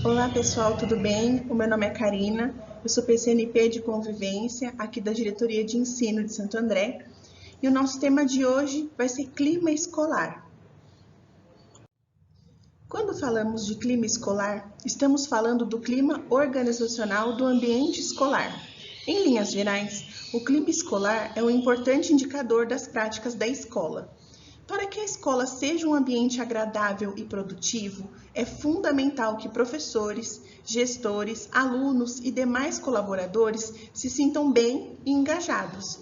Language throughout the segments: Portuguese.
Olá pessoal, tudo bem? O meu nome é Karina, eu sou PCNP de Convivência, aqui da Diretoria de Ensino de Santo André, e o nosso tema de hoje vai ser clima escolar. Quando falamos de clima escolar, estamos falando do clima organizacional do ambiente escolar. Em linhas gerais, o clima escolar é um importante indicador das práticas da escola. Para que a escola seja um ambiente agradável e produtivo, é fundamental que professores, gestores, alunos e demais colaboradores se sintam bem e engajados.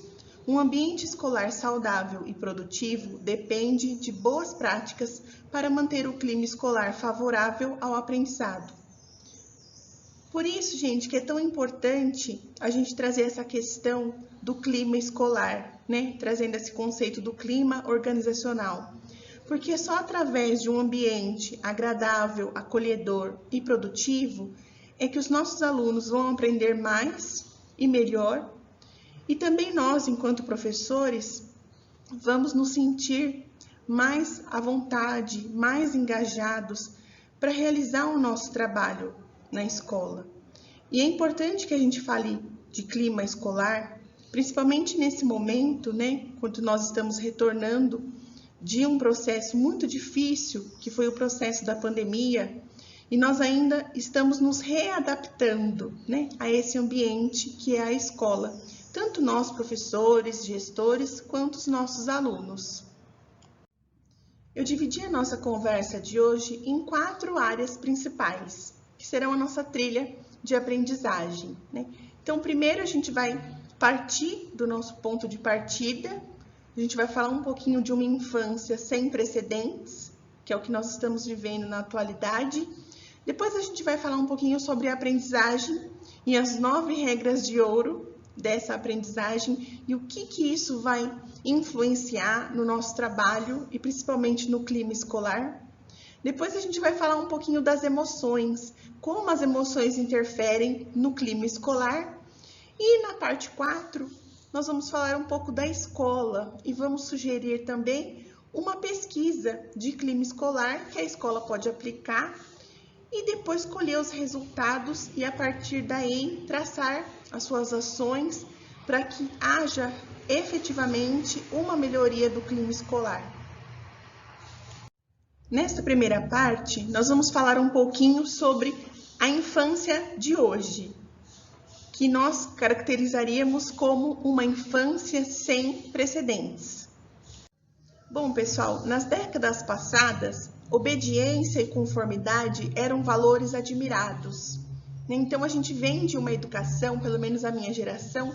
Um ambiente escolar saudável e produtivo depende de boas práticas para manter o clima escolar favorável ao aprendizado. Por isso, gente, que é tão importante a gente trazer essa questão do clima escolar, né? Trazendo esse conceito do clima organizacional. Porque é só através de um ambiente agradável, acolhedor e produtivo é que os nossos alunos vão aprender mais e melhor. E também nós, enquanto professores, vamos nos sentir mais à vontade, mais engajados para realizar o nosso trabalho na escola. E é importante que a gente fale de clima escolar, principalmente nesse momento, né, quando nós estamos retornando de um processo muito difícil, que foi o processo da pandemia, e nós ainda estamos nos readaptando, né, a esse ambiente que é a escola, tanto nós professores, gestores, quanto os nossos alunos. Eu dividi a nossa conversa de hoje em 4 áreas principais, que serão a nossa trilha de aprendizagem, né? Então, primeiro a gente vai partir do nosso ponto de partida, a gente vai falar um pouquinho de uma infância sem precedentes, que é o que nós estamos vivendo na atualidade. Depois a gente vai falar um pouquinho sobre a aprendizagem e as 9 regras de ouro dessa aprendizagem e o que isso vai influenciar no nosso trabalho e principalmente no clima escolar. Depois a gente vai falar um pouquinho das emoções, como as emoções interferem no clima escolar. E na parte 4, nós vamos falar um pouco da escola e vamos sugerir também uma pesquisa de clima escolar que a escola pode aplicar e depois colher os resultados e a partir daí traçar as suas ações para que haja efetivamente uma melhoria do clima escolar. Nesta primeira parte, nós vamos falar um pouquinho sobre a infância de hoje, que nós caracterizaríamos como uma infância sem precedentes. Bom, pessoal, nas décadas passadas, obediência e conformidade eram valores admirados. Então, a gente vem de uma educação, pelo menos a minha geração,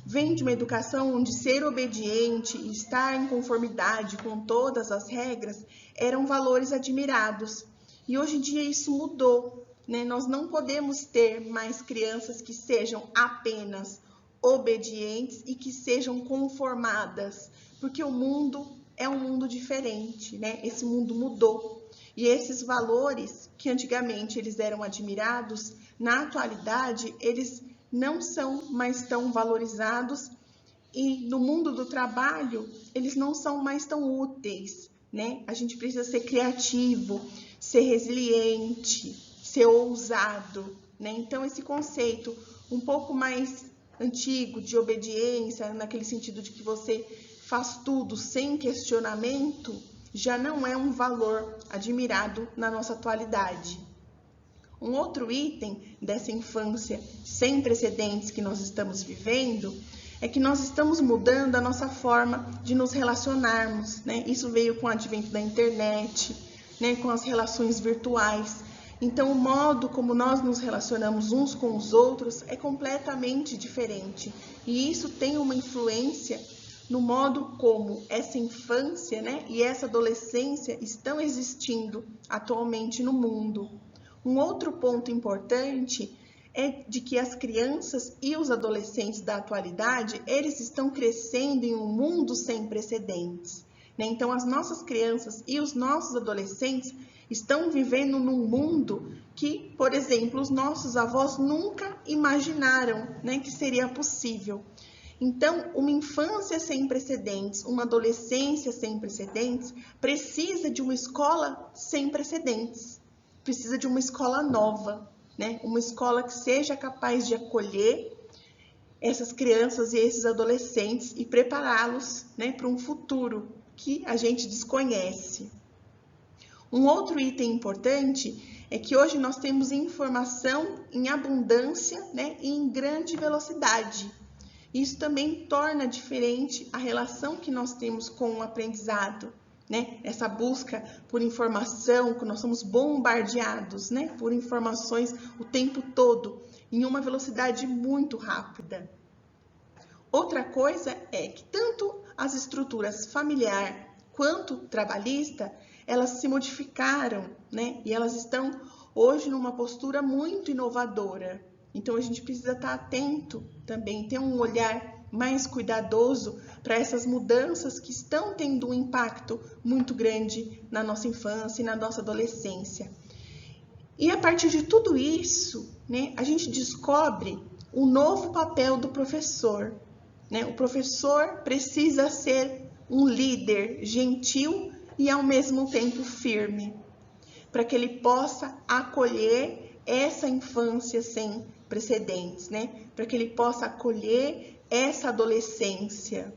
vem de uma educação onde ser obediente e estar em conformidade com todas as regras eram valores admirados. E hoje em dia isso mudou, né? Nós não podemos ter mais crianças que sejam apenas obedientes e que sejam conformadas, porque o mundo é um mundo diferente, né? Esse mundo mudou. E esses valores que antigamente eles eram admirados, na atualidade eles não são mais tão valorizados e no mundo do trabalho eles não são mais tão úteis, né? A gente precisa ser criativo, ser resiliente, ser ousado, né? Então esse conceito um pouco mais antigo de obediência, naquele sentido de que você faz tudo sem questionamento, já não é um valor admirado na nossa atualidade. Um outro item dessa infância sem precedentes que nós estamos vivendo é que nós estamos mudando a nossa forma de nos relacionarmos, né? Isso veio com o advento da internet, né? Com as relações virtuais. Então, o modo como nós nos relacionamos uns com os outros é completamente diferente. E isso tem uma influência no modo como essa infância, né? E essa adolescência estão existindo atualmente no mundo. Um outro ponto importante é de que as crianças e os adolescentes da atualidade, eles estão crescendo em um mundo sem precedentes, né? Então, as nossas crianças e os nossos adolescentes estão vivendo num mundo que, por exemplo, os nossos avós nunca imaginaram, né, que seria possível. Então, uma infância sem precedentes, uma adolescência sem precedentes, precisa de uma escola sem precedentes. precisa de uma escola nova, né? Uma escola que seja capaz de acolher essas crianças e esses adolescentes e prepará-los, né, para um futuro que a gente desconhece. Um outro item importante é que hoje nós temos informação em abundância, né, e em grande velocidade. Isso também torna diferente a relação que nós temos com o aprendizado, né? Essa busca por informação, que nós somos bombardeados, né, por informações o tempo todo, em uma velocidade muito rápida. Outra coisa é que tanto as estruturas familiar quanto trabalhista, elas se modificaram, né? E elas estão hoje numa postura muito inovadora. Então a gente precisa estar atento também, ter um olhar mais cuidadoso para essas mudanças que estão tendo um impacto muito grande na nossa infância e na nossa adolescência. E a partir de tudo isso, né, a gente descobre o novo papel do professor, né? O professor precisa ser um líder gentil e ao mesmo tempo firme, para que ele possa acolher essa infância sem precedentes, né? Para que ele possa acolher essa adolescência,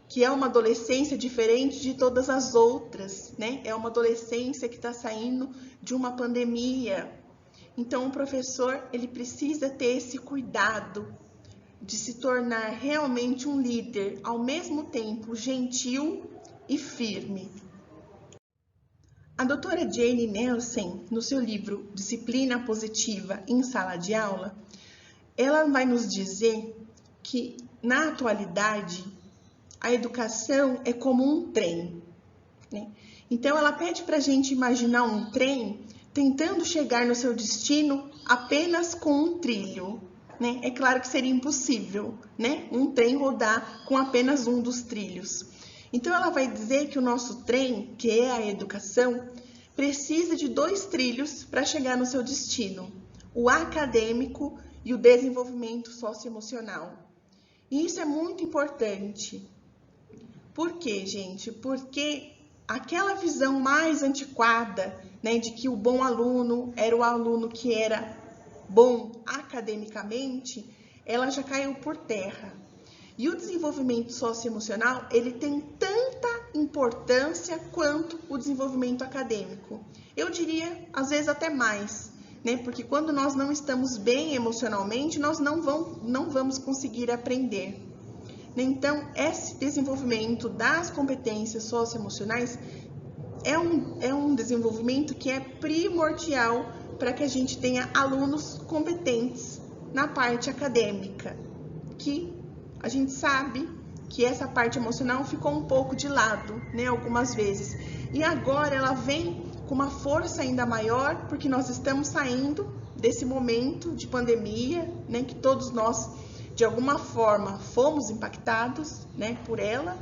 que é uma adolescência diferente de todas as outras, né? É uma adolescência que está saindo de uma pandemia. Então, o professor, ele precisa ter esse cuidado de se tornar realmente um líder, ao mesmo tempo gentil e firme. A doutora Jane Nelsen, no seu livro Disciplina Positiva em Sala de Aula, ela vai nos dizer que, na atualidade, a educação é como um trem, né? Então, ela pede para a gente imaginar um trem tentando chegar no seu destino apenas com um trilho, né? É claro que seria impossível, né, um trem rodar com apenas um dos trilhos. Então, ela vai dizer que o nosso trem, que é a educação, precisa de 2 trilhos para chegar no seu destino: o acadêmico e o desenvolvimento socioemocional. E isso é muito importante. Por quê, gente? Porque aquela visão mais antiquada, né, de que o bom aluno era o aluno que era bom academicamente, ela já caiu por terra. E o desenvolvimento socioemocional, ele tem tanta importância quanto o desenvolvimento acadêmico. Eu diria, às vezes, até mais, né? Porque quando nós não estamos bem emocionalmente, nós não vamos conseguir aprender. Então, esse desenvolvimento das competências socioemocionais é um desenvolvimento que é primordial para que a gente tenha alunos competentes na parte acadêmica, que a gente sabe que essa parte emocional ficou um pouco de lado, né, algumas vezes. E agora ela vem com uma força ainda maior, porque nós estamos saindo desse momento de pandemia, né, que todos nós, de alguma forma, fomos impactados, né, por ela.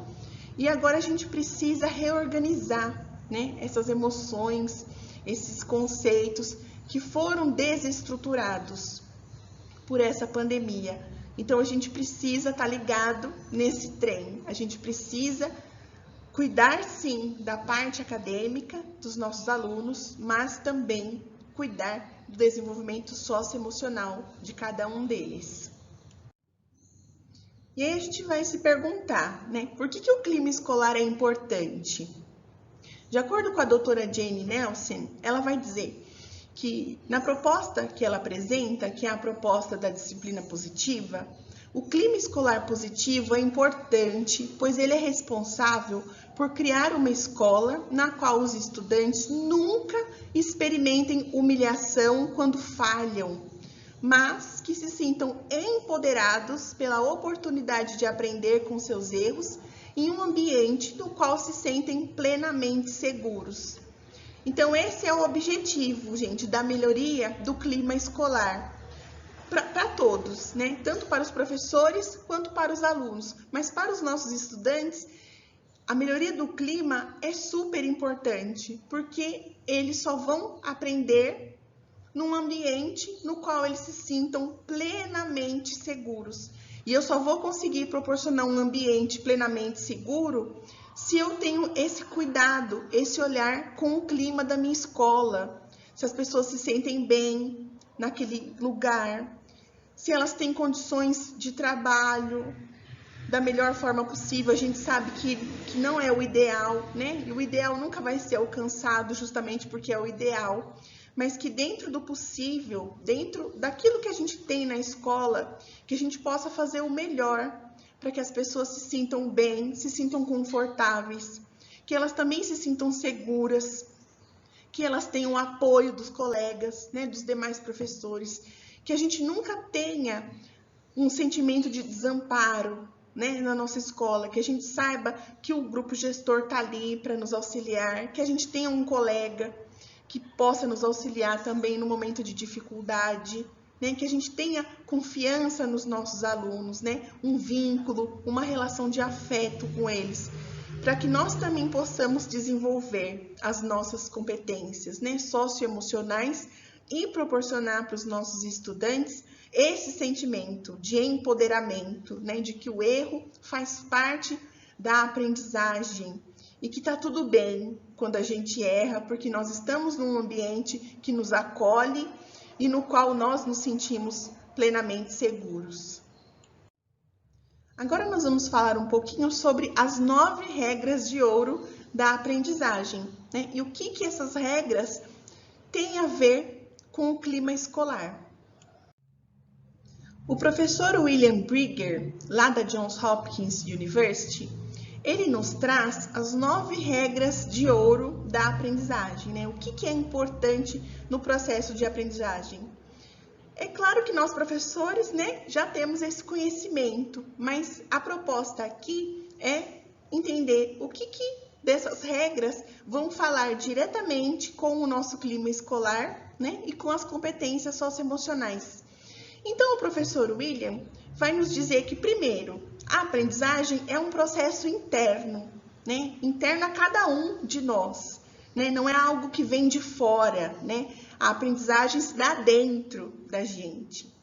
E agora a gente precisa reorganizar, né, essas emoções, esses conceitos que foram desestruturados por essa pandemia. Então, a gente precisa estar ligado nesse trem. A gente precisa cuidar, sim, da parte acadêmica dos nossos alunos, mas também cuidar do desenvolvimento socioemocional de cada um deles. E aí a gente vai se perguntar, né, por que o clima escolar é importante? De acordo com a doutora Jane Nelsen, ela vai dizer que na proposta que ela apresenta, que é a proposta da disciplina positiva, o clima escolar positivo é importante, pois ele é responsável por criar uma escola na qual os estudantes nunca experimentem humilhação quando falham, mas que se sintam empoderados pela oportunidade de aprender com seus erros em um ambiente no qual se sentem plenamente seguros. Então, esse é o objetivo, gente, da melhoria do clima escolar para todos, né? Tanto para os professores quanto para os alunos. Mas para os nossos estudantes, a melhoria do clima é super importante, porque eles só vão aprender num ambiente no qual eles se sintam plenamente seguros. E eu só vou conseguir proporcionar um ambiente plenamente seguro se eu tenho esse cuidado, esse olhar com o clima da minha escola, se as pessoas se sentem bem naquele lugar, se elas têm condições de trabalho da melhor forma possível. A gente sabe que não é o ideal, né? E o ideal nunca vai ser alcançado justamente porque é o ideal, mas que dentro do possível, dentro daquilo que a gente tem na escola, que a gente possa fazer o melhor para que as pessoas se sintam bem, se sintam confortáveis, que elas também se sintam seguras, que elas tenham o apoio dos colegas, né, dos demais professores, que a gente nunca tenha um sentimento de desamparo, né, na nossa escola, que a gente saiba que o grupo gestor está ali para nos auxiliar, que a gente tenha um colega que possa nos auxiliar também no momento de dificuldade, né, que a gente tenha confiança nos nossos alunos, né, um vínculo, uma relação de afeto com eles, para que nós também possamos desenvolver as nossas competências, né, socioemocionais e proporcionar para os nossos estudantes esse sentimento de empoderamento, né, de que o erro faz parte da aprendizagem e que está tudo bem quando a gente erra, porque nós estamos num ambiente que nos acolhe e no qual nós nos sentimos plenamente seguros. Agora nós vamos falar um pouquinho sobre as 9 regras de ouro da aprendizagem, né? E o que essas regras têm a ver com o clima escolar. O professor William Brigger, lá da Johns Hopkins University, ele nos traz as 9 regras de ouro da aprendizagem, né? O que é importante no processo de aprendizagem? É claro que nós, professores, né, já temos esse conhecimento, mas a proposta aqui é entender o que dessas regras vão falar diretamente com o nosso clima escolar, né, e com as competências socioemocionais. Então, o professor William vai nos dizer que, primeiro, a aprendizagem é um processo interno, né, interno a cada um de nós, né, não é algo que vem de fora, né. A aprendizagem se dá dentro da gente.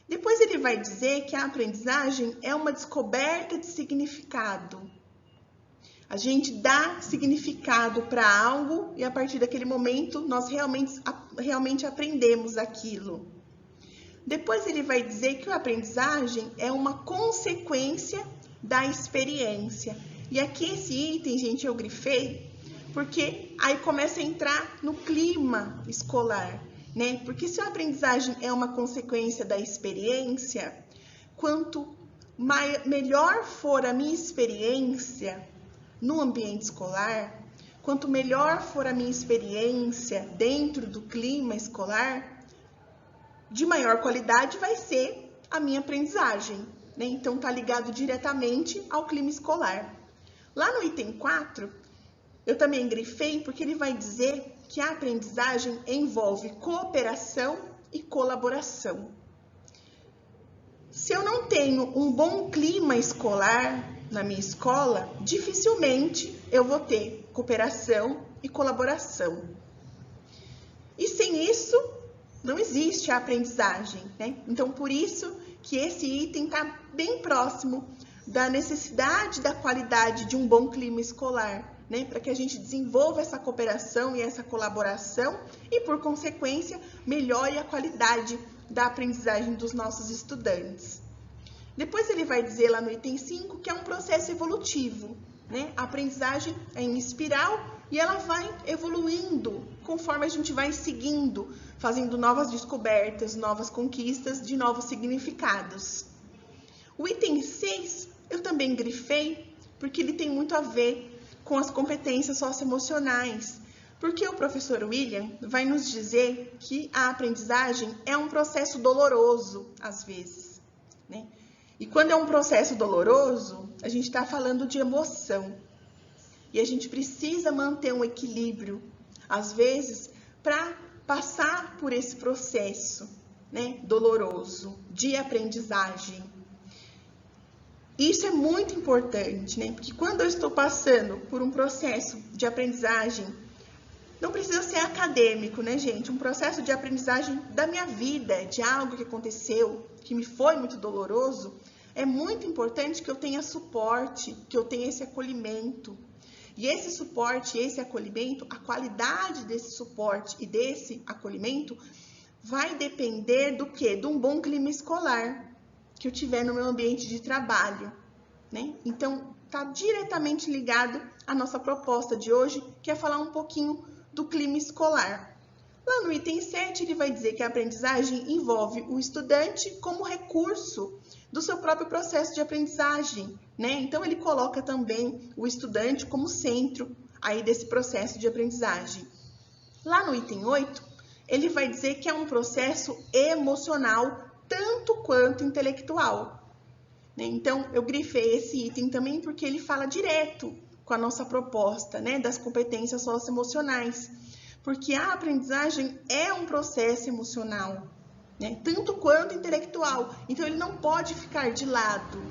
Depois ele vai dizer que a aprendizagem é uma descoberta de significado. A gente dá significado para algo e a partir daquele momento nós realmente aprendemos aquilo. Depois ele vai dizer que a aprendizagem é uma consequência da experiência. E aqui esse item, gente, eu grifei, porque aí começa a entrar no clima escolar, né? Porque se a aprendizagem é uma consequência da experiência, quanto melhor for a minha experiência no ambiente escolar, quanto melhor for a minha experiência dentro do clima escolar, de maior qualidade vai ser a minha aprendizagem, né? Então, tá ligado diretamente ao clima escolar. Lá no item 4, eu também grifei porque ele vai dizer que a aprendizagem envolve cooperação e colaboração. Se eu não tenho um bom clima escolar na minha escola, dificilmente eu vou ter cooperação e colaboração. E sem isso, não existe a aprendizagem, né? Então, por isso que esse item está bem próximo da necessidade da qualidade de um bom clima escolar, né, para que a gente desenvolva essa cooperação e essa colaboração e, por consequência, melhore a qualidade da aprendizagem dos nossos estudantes. Depois ele vai dizer lá no item 5 que é um processo evolutivo, né? A aprendizagem é em espiral e ela vai evoluindo conforme a gente vai seguindo, fazendo novas descobertas, novas conquistas de novos significados. O item 6 eu também grifei porque ele tem muito a ver com as competências socioemocionais, porque o professor William vai nos dizer que a aprendizagem é um processo doloroso, às vezes, né? E quando é um processo doloroso, a gente está falando de emoção. E a gente precisa manter um equilíbrio, às vezes, para passar por esse processo, né, doloroso de aprendizagem. Isso é muito importante, né? Porque quando eu estou passando por um processo de aprendizagem, não precisa ser acadêmico, né, gente? Um processo de aprendizagem da minha vida, de algo que aconteceu, que me foi muito doloroso, é muito importante que eu tenha suporte, que eu tenha esse acolhimento. E esse suporte, esse acolhimento, a qualidade desse suporte e desse acolhimento vai depender do quê? De um bom clima escolar que eu tiver no meu ambiente de trabalho, né? Então, está diretamente ligado à nossa proposta de hoje, que é falar um pouquinho do clima escolar. Lá no item 7, ele vai dizer que a aprendizagem envolve o estudante como recurso do seu próprio processo de aprendizagem, né? Então, ele coloca também o estudante como centro aí desse processo de aprendizagem. Lá no item 8, ele vai dizer que é um processo emocional tanto quanto intelectual. Então, eu grifei esse item também porque ele fala direto com a nossa proposta, né, das competências socioemocionais. Porque a aprendizagem é um processo emocional, né, tanto quanto intelectual. Então, ele não pode ficar de lado,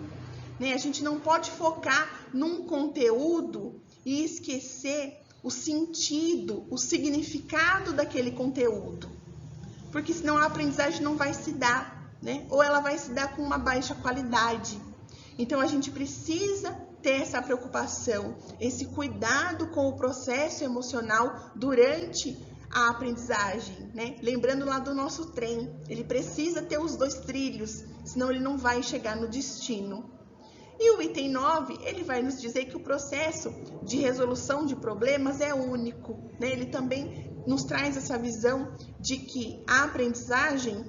né? A gente não pode focar num conteúdo e esquecer o sentido, o significado daquele conteúdo. Porque senão a aprendizagem não vai se dar, né? Ou ela vai se dar com uma baixa qualidade. Então, a gente precisa ter essa preocupação, esse cuidado com o processo emocional durante a aprendizagem, né? Lembrando lá do nosso trem, ele precisa ter os 2 trilhos, senão ele não vai chegar no destino. E o item 9, ele vai nos dizer que o processo de resolução de problemas é único, né? Ele também nos traz essa visão de que a aprendizagem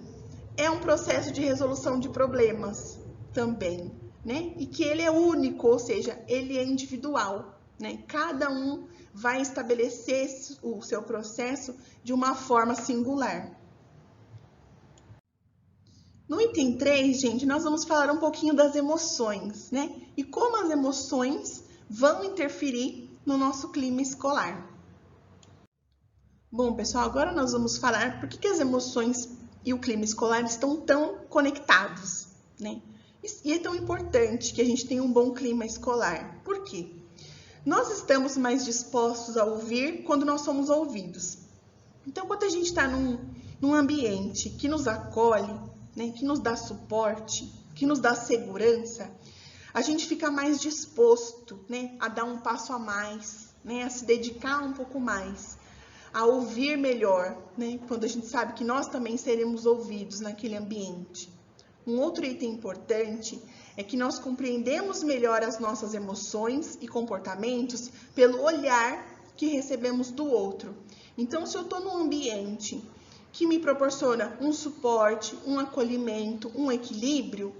é um processo de resolução de problemas também, né? E que ele é único, ou seja, ele é individual, né? Cada um vai estabelecer o seu processo de uma forma singular. No item 3, gente, nós vamos falar um pouquinho das emoções, né? E como as emoções vão interferir no nosso clima escolar. Bom, pessoal, agora nós vamos falar por que as emoções e o clima escolar estão tão conectados, né? E é tão importante que a gente tenha um bom clima escolar. Por quê? Nós estamos mais dispostos a ouvir quando nós somos ouvidos. Então, quando a gente está num ambiente que nos acolhe, né, que nos dá suporte, que nos dá segurança, a gente fica mais disposto, né, a dar um passo a mais, né, a se dedicar um pouco mais, a ouvir melhor, né, quando a gente sabe que nós também seremos ouvidos naquele ambiente. Um outro item importante é que nós compreendemos melhor as nossas emoções e comportamentos pelo olhar que recebemos do outro. Então, se eu estou num ambiente que me proporciona um suporte, um acolhimento, um equilíbrio,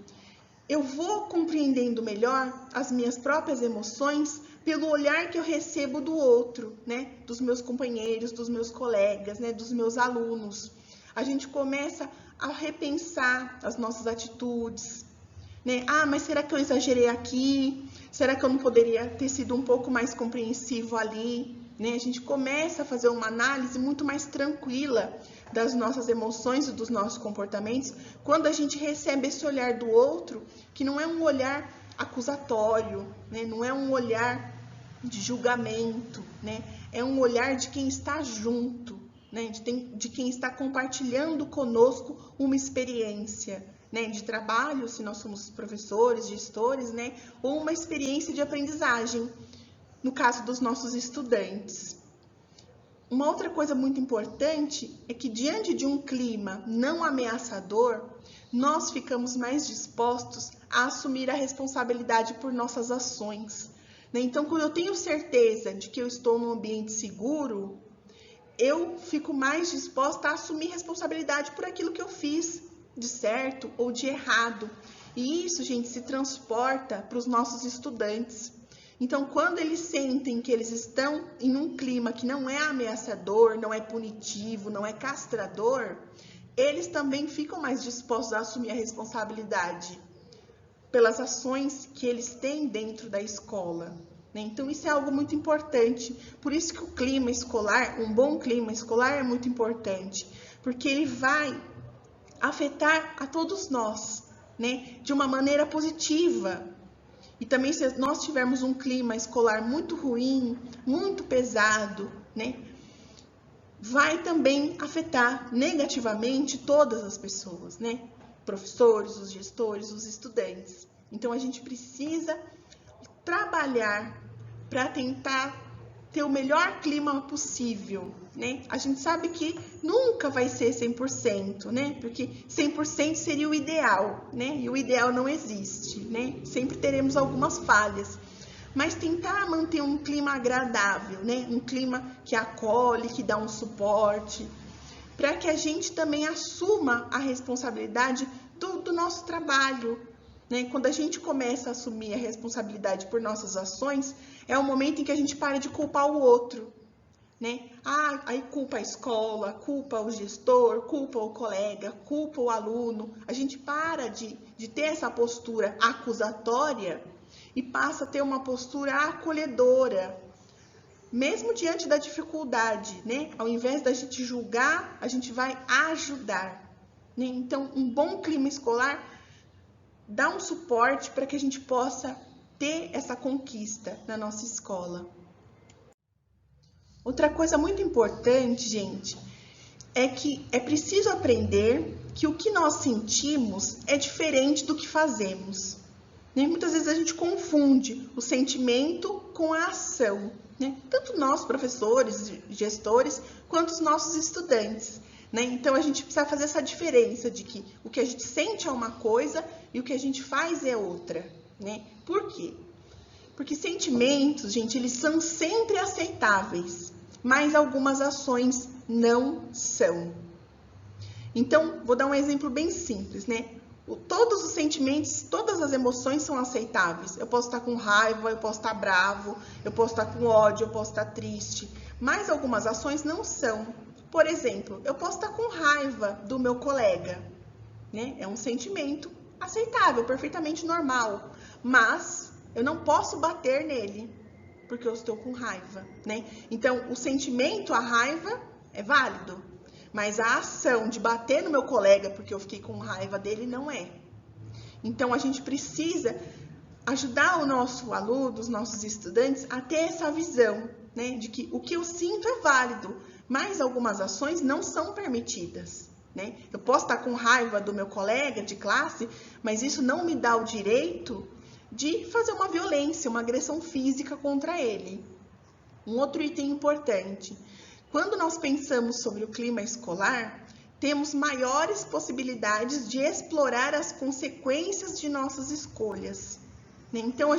eu vou compreendendo melhor as minhas próprias emoções pelo olhar que eu recebo do outro, né? Dos meus companheiros, dos meus colegas, né? Dos meus alunos. A gente começa a repensar as nossas atitudes, né? Ah, mas será que eu exagerei aqui? Será que eu não poderia ter sido um pouco mais compreensivo ali? Né? A gente começa a fazer uma análise muito mais tranquila das nossas emoções e dos nossos comportamentos quando a gente recebe esse olhar do outro, que não é um olhar acusatório, né? Não é um olhar de julgamento, né? É um olhar de quem está junto, né? De quem está compartilhando conosco uma experiência, né? De trabalho, se nós somos professores, gestores, né? Ou uma experiência de aprendizagem, no caso dos nossos estudantes. Uma outra coisa muito importante é que, diante de um clima não ameaçador, nós ficamos mais dispostos a assumir a responsabilidade por nossas ações, né? Então, quando eu tenho certeza de que eu estou num ambiente seguro, eu fico mais disposta a assumir responsabilidade por aquilo que eu fiz de certo ou de errado. E isso, gente, se transporta para os nossos estudantes. Então, quando eles sentem que eles estão em um clima que não é ameaçador, não é punitivo, não é castrador, eles também ficam mais dispostos a assumir a responsabilidade pelas ações que eles têm dentro da escola, né? Então, isso é algo muito importante. Por isso que o clima escolar, um bom clima escolar é muito importante, porque ele vai afetar a todos nós, né? De uma maneira positiva. E também, se nós tivermos um clima escolar muito ruim, muito pesado, né, vai também afetar negativamente todas as pessoas, né? Professores, os gestores, os estudantes. Então, a gente precisa trabalhar para tentar ter o melhor clima possível, né? A gente sabe que nunca vai ser 100%, né? Porque 100% seria o ideal, né? E o ideal não existe, né? Sempre teremos algumas falhas. Mas tentar manter um clima agradável, né? Um clima que acolhe, que dá um suporte, para que a gente também assuma a responsabilidade do nosso trabalho, né? Quando a gente começa a assumir a responsabilidade por nossas ações, é o momento em que a gente para de culpar o outro, né? Aí culpa a escola, culpa o gestor, culpa o colega, culpa o aluno. A gente para de ter essa postura acusatória e passa a ter uma postura acolhedora, mesmo diante da dificuldade, né? Ao invés da gente julgar, a gente vai ajudar, né? Então, um bom clima escolar dá um suporte para que a gente possa ter essa conquista na nossa escola. Outra coisa muito importante, gente, é que é preciso aprender que o que nós sentimos é diferente do que fazemos, né? Muitas vezes a gente confunde o sentimento com a ação, né? Tanto nós, professores, gestores, quanto os nossos estudantes, né? Então a gente precisa fazer essa diferença de que o que a gente sente é uma coisa e o que a gente faz é outra, né? Por quê? Porque sentimentos, gente, eles são sempre aceitáveis, mas algumas ações não são. Então, vou dar um exemplo bem simples, né? Todos os sentimentos, todas as emoções são aceitáveis. Eu posso estar com raiva, eu posso estar bravo, eu posso estar com ódio, eu posso estar triste. Mas algumas ações não são. Por exemplo, eu posso estar com raiva do meu colega, né? É um sentimento aceitável, perfeitamente normal. Mas eu não posso bater nele, porque eu estou com raiva, né? Então, o sentimento, a raiva, é válido. Mas a ação de bater no meu colega porque eu fiquei com raiva dele não é. Então, a gente precisa ajudar o nosso aluno, os nossos estudantes, a ter essa visão, né? De que o que eu sinto é válido, mas algumas ações não são permitidas, né? Eu posso estar com raiva do meu colega de classe, mas isso não me dá o direito de fazer uma violência, uma agressão física contra ele. Um outro item importante. Quando nós pensamos sobre o clima escolar, temos maiores possibilidades de explorar as consequências de nossas escolhas, né? Então,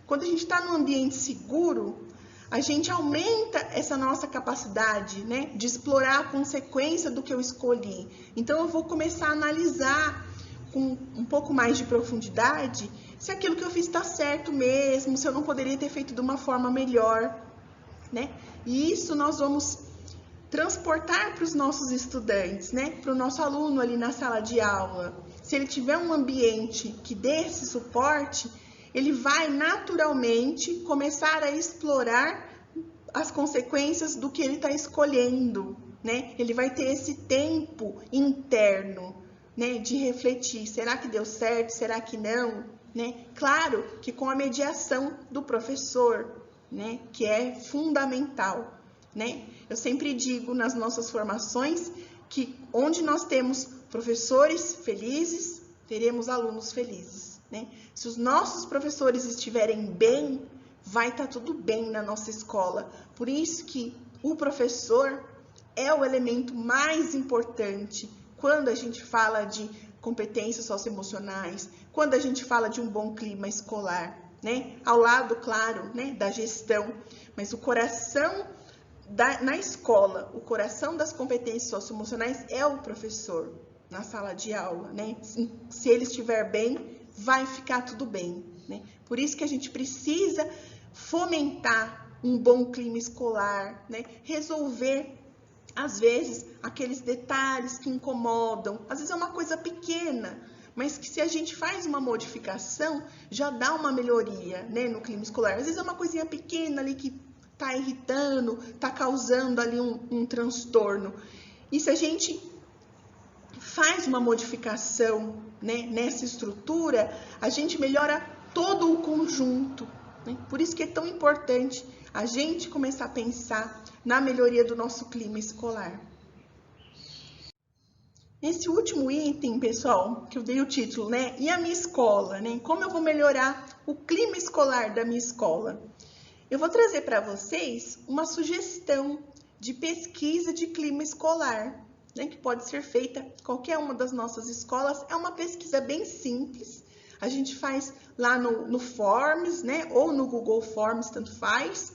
quando a gente está num ambiente seguro, a gente aumenta essa nossa capacidade, né, de explorar a consequência do que eu escolhi. Então, eu vou começar a analisar com um pouco mais de profundidade se aquilo que eu fiz está certo mesmo, se eu não poderia ter feito de uma forma melhor, né? E isso nós vamos transportar para os nossos estudantes, né? Para o nosso aluno ali na sala de aula. Se ele tiver um ambiente que dê esse suporte, ele vai naturalmente começar a explorar as consequências do que ele está escolhendo, né? Ele vai ter esse tempo interno, né, de refletir. Será que deu certo? Será que não? Né? Claro que com a mediação do professor, né, que é fundamental, né? Eu sempre digo nas nossas formações que onde nós temos professores felizes, teremos alunos felizes, né? Se os nossos professores estiverem bem, vai estar tudo bem na nossa escola. Por isso que o professor é o elemento mais importante quando a gente fala de competências socioemocionais, quando a gente fala de um bom clima escolar, né? Ao lado, claro, né, da gestão, mas o coração na escola, o coração das competências socioemocionais é o professor na sala de aula, né? Se ele estiver bem, vai ficar tudo bem, né? Por isso que a gente precisa fomentar um bom clima escolar, né? Resolver, às vezes, aqueles detalhes que incomodam. Às vezes é uma coisa pequena, mas que se a gente faz uma modificação, já dá uma melhoria, né, no clima escolar. Às vezes é uma coisinha pequena ali que está irritando, está causando ali um transtorno. E se a gente faz uma modificação, né, nessa estrutura, a gente melhora todo o conjunto, né? Por isso que é tão importante a gente começar a pensar na melhoria do nosso clima escolar. Esse último item, pessoal, que eu dei o título, né? E a minha escola, né? Como eu vou melhorar o clima escolar da minha escola? Eu vou trazer para vocês uma sugestão de pesquisa de clima escolar, né, que pode ser feita em qualquer uma das nossas escolas. É uma pesquisa bem simples, a gente faz lá no Forms, né, ou no Google Forms, tanto faz.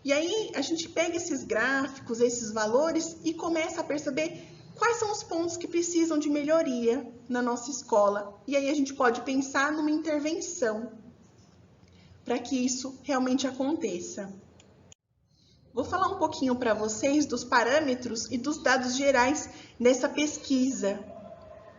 E aí a gente pega esses gráficos, esses valores e começa a perceber quais são os pontos que precisam de melhoria na nossa escola. E aí a gente pode pensar numa intervenção para que isso realmente aconteça. Vou falar um pouquinho para vocês dos parâmetros e dos dados gerais dessa pesquisa,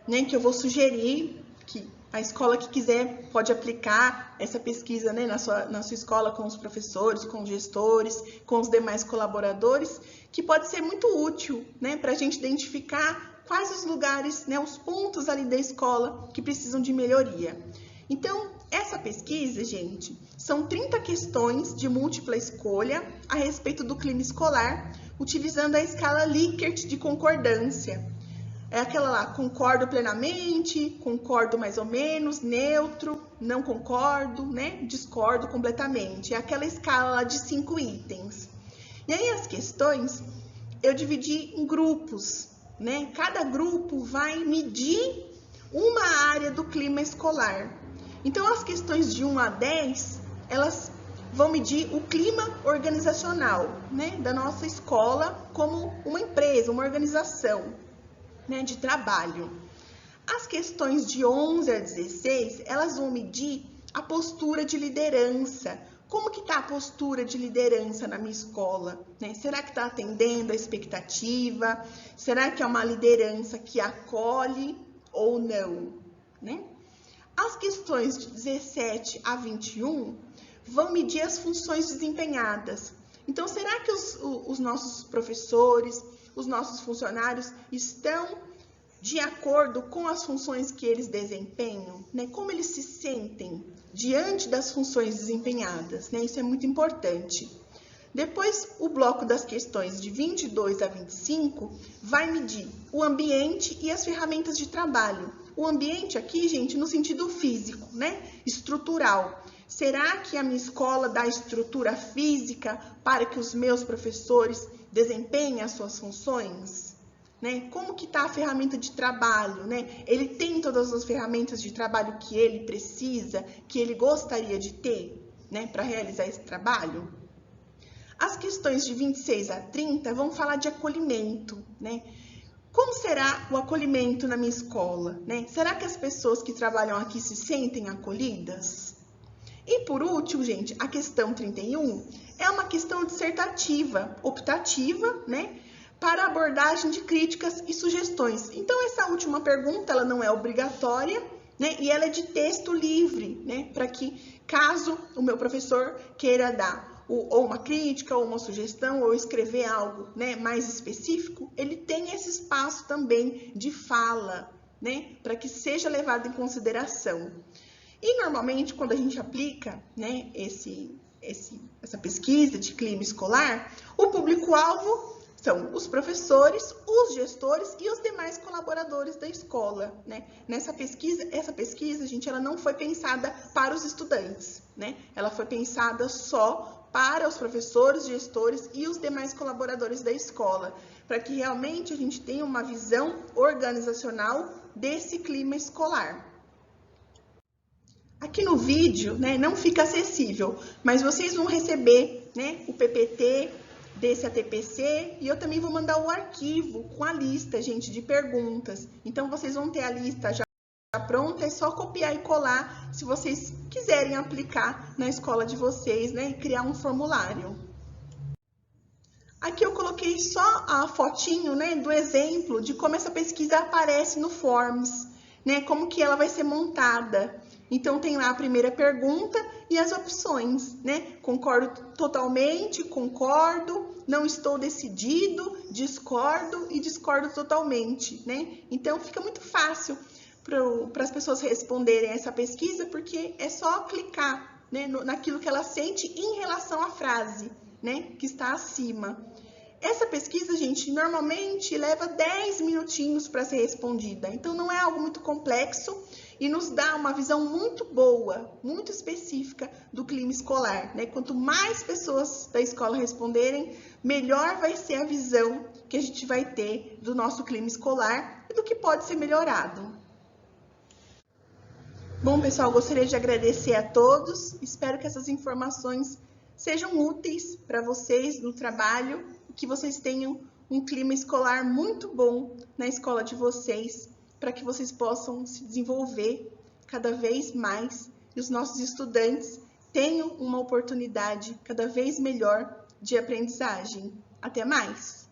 né, que eu vou sugerir que a escola que quiser pode aplicar essa pesquisa, né, na sua escola com os professores, com os gestores, com os demais colaboradores, que pode ser muito útil, né, para a gente identificar quais os lugares, né, os pontos ali da escola que precisam de melhoria. Então, essa pesquisa, gente, são 30 questões de múltipla escolha a respeito do clima escolar, utilizando a escala Likert de concordância. É aquela lá, concordo plenamente, concordo mais ou menos, neutro, não concordo, né? Discordo completamente. É aquela escala de 5 itens. E aí as questões eu dividi em grupos, né? Cada grupo vai medir uma área do clima escolar. Então as questões de 1 a 10, elas vão medir o clima organizacional, né? Da nossa escola como uma empresa, uma organização, né, de trabalho. As questões de 11 a 16, elas vão medir a postura de liderança. Como que está a postura de liderança na minha escola? Né? Será que está atendendo a expectativa? Será que é uma liderança que acolhe ou não? Né? As questões de 17 a 21 vão medir as funções desempenhadas. Então, será que os nossos professores, os nossos funcionários estão de acordo com as funções que eles desempenham, né? Como eles se sentem diante das funções desempenhadas, né? Isso é muito importante. Depois, o bloco das questões de 22 a 25 vai medir o ambiente e as ferramentas de trabalho. O ambiente aqui, gente, no sentido físico, né? Estrutural. Será que a minha escola dá estrutura física para que os meus professores desempenhem as suas funções? Né? Como que está a ferramenta de trabalho? Né? Ele tem todas as ferramentas de trabalho que ele precisa, que ele gostaria de ter, né, para realizar esse trabalho? As questões de 26 a 30 vão falar de acolhimento, né? Como será o acolhimento na minha escola? Né? Será que as pessoas que trabalham aqui se sentem acolhidas? E por último, gente, a questão 31 é uma questão dissertativa, optativa, né, para abordagem de críticas e sugestões. Então, essa última pergunta, ela não é obrigatória, né, e ela é de texto livre, né, para que, caso o meu professor queira dar ou uma crítica, ou uma sugestão, ou escrever algo, né, mais específico, ele tem esse espaço também de fala, né, para que seja levado em consideração. E normalmente, quando a gente aplica, né, essa pesquisa de clima escolar, o público-alvo são os professores, os gestores e os demais colaboradores da escola, né? Essa pesquisa, gente, ela não foi pensada para os estudantes, né? Ela foi pensada só para os professores, gestores e os demais colaboradores da escola, para que realmente a gente tenha uma visão organizacional desse clima escolar. Aqui no vídeo, né, não fica acessível, mas vocês vão receber, né, o PPT desse ATPC e eu também vou mandar o arquivo com a lista, gente, de perguntas. Então, vocês vão ter a lista já pronta, é só copiar e colar se vocês quiserem aplicar na escola de vocês, né, e criar um formulário. Aqui eu coloquei só a fotinho, né, do exemplo de como essa pesquisa aparece no Forms, né, como que ela vai ser montada. Então, tem lá a primeira pergunta e as opções, né? Concordo totalmente, concordo, não estou decidido, discordo e discordo totalmente, né? Então, fica muito fácil para as pessoas responderem essa pesquisa, porque é só clicar, né, naquilo que ela sente em relação à frase, né, que está acima. Essa pesquisa, gente, normalmente leva 10 minutinhos para ser respondida, então não é algo muito complexo e nos dá uma visão muito boa, muito específica do clima escolar, né? Quanto mais pessoas da escola responderem, melhor vai ser a visão que a gente vai ter do nosso clima escolar e do que pode ser melhorado. Bom, pessoal, gostaria de agradecer a todos, espero que essas informações sejam úteis para vocês no trabalho, que vocês tenham um clima escolar muito bom na escola de vocês, para que vocês possam se desenvolver cada vez mais e os nossos estudantes tenham uma oportunidade cada vez melhor de aprendizagem. Até mais!